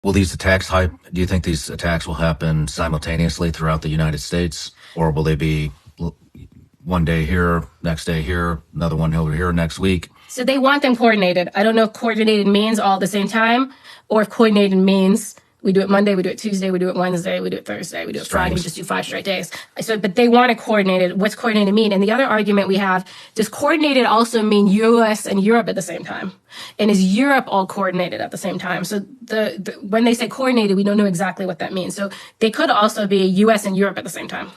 Will these attacks do you think these attacks will happen simultaneously throughout the United States, or will they be one day here, next day here, another one over here next week? So they want them coordinated. I don't know if coordinated means all at the same time, or if coordinated means we do it Monday, we do it Tuesday, we do it Wednesday, we do it Thursday, we do it Friday, we just do 5 straight days. So, but they want it coordinated. What's coordinated mean? And the other argument we have, does coordinated also mean US and Europe at the same time? And is Europe all coordinated at the same time? So when they say coordinated, we don't know exactly what that means. So they could also be US and Europe at the same time,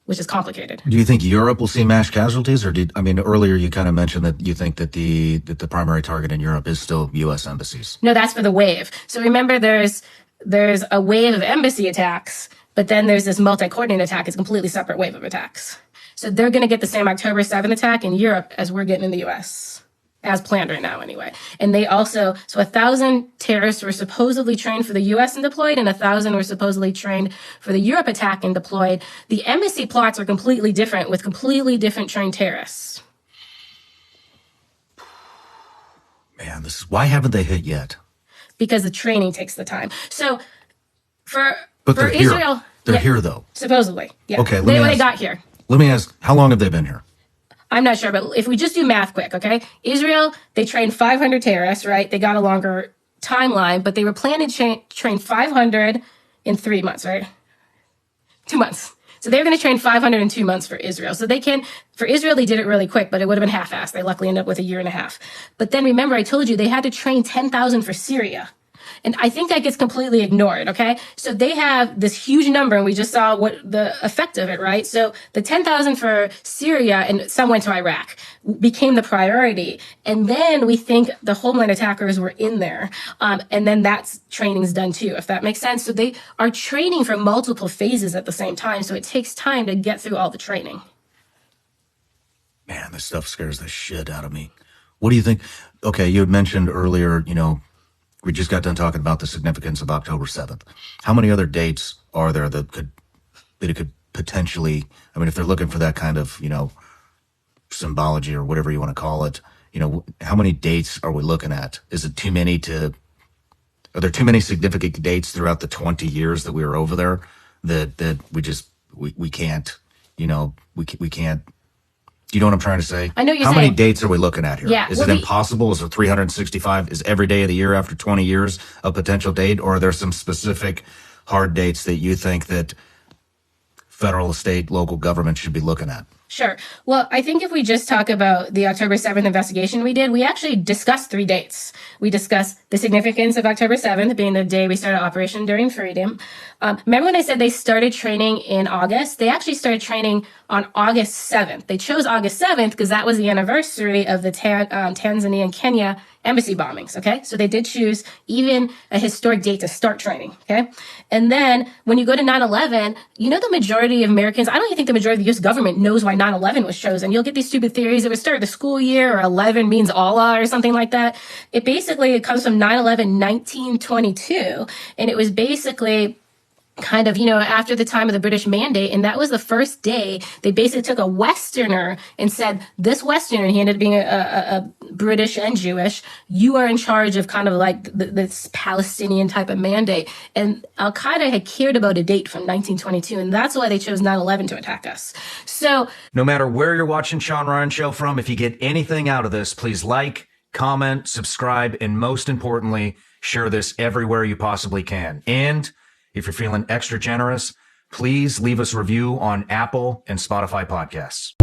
which is complicated. Do you think Europe will see mass casualties, or earlier you kind of mentioned that you think that the primary target in Europe is still U.S. embassies? No, that's for the wave. So remember, there's a wave of embassy attacks, but then there's this multi-coordinated attack. It's a completely separate wave of attacks. So they're going to get the same October 7th attack in Europe as we're getting in the U.S., as planned right now anyway. And they also, so 1,000 terrorists were supposedly trained for the US and deployed, and 1,000 were supposedly trained for the Europe attack and deployed. The embassy plots are completely different with completely different trained terrorists. Man, why haven't they hit yet? Because the training takes the time. So for they're Israel, they're here though. Supposedly, yeah. Okay, they got here. Let me ask, how long have they been here? I'm not sure, but if we just do math quick, okay? Israel, they trained 500 terrorists, right? They got a longer timeline, but they were planning to train 500 in 3 months, right? 2 months. So they're going to train 500 in 2 months for Israel. So for Israel, they did it really quick, but it would have been half-assed. They luckily ended up with a year and a half. But then remember, I told you they had to train 10,000 for Syria. And I think that gets completely ignored, okay? So they have this huge number, and we just saw what the effect of it, right? So the 10,000 for Syria, and some went to Iraq, became the priority. And then we think the homeland attackers were in there. And then that's training's done too, if that makes sense. So they are training for multiple phases at the same time. So it takes time to get through all the training. Man, this stuff scares the shit out of me. What do you think? Okay, you had mentioned earlier, we just got done talking about the significance of October 7th. How many other dates are there that it could potentially, if they're looking for that kind of, symbology or whatever you want to call it, how many dates are we looking at? Is it too many are there too many significant dates throughout the 20 years that we were over there that we can't, we can't. Do you know what I'm trying to say? I know you're saying. How many dates are we looking at here? Yeah. Is it impossible? Is it 365? Is every day of the year after 20 years a potential date? Or are there some specific hard dates that you think that federal, state, local government should be looking at? Sure. Well, I think if we just talk about the October 7th investigation we did, we actually discussed 3 dates. We discussed the significance of October 7th being the day we started Operation Enduring Freedom. Remember when I said they started training in August? They actually started training on August 7th. They chose August 7th because that was the anniversary of the Tanzania and Kenya embassy bombings, okay? So they did choose even a historic date to start training, okay? And then when you go to 9/11, the majority of Americans, I don't even think the majority of the U.S. government knows why 9/11 was chosen. You'll get these stupid theories. It would start the school year, or 11 means Allah or something like that. It comes from 9/11, 1922, and it was basically kind of, after the time of the British Mandate. And that was the first day they basically took a Westerner and said, this Westerner, he ended up being a British and Jewish, you are in charge of kind of like this Palestinian type of mandate. And Al-Qaeda had cared about a date from 1922. And that's why they chose 9/11 to attack us. So no matter where you're watching Shawn Ryan Show from, if you get anything out of this, please like, comment, subscribe, and most importantly, share this everywhere you possibly can. And if you're feeling extra generous, please leave us a review on Apple and Spotify podcasts.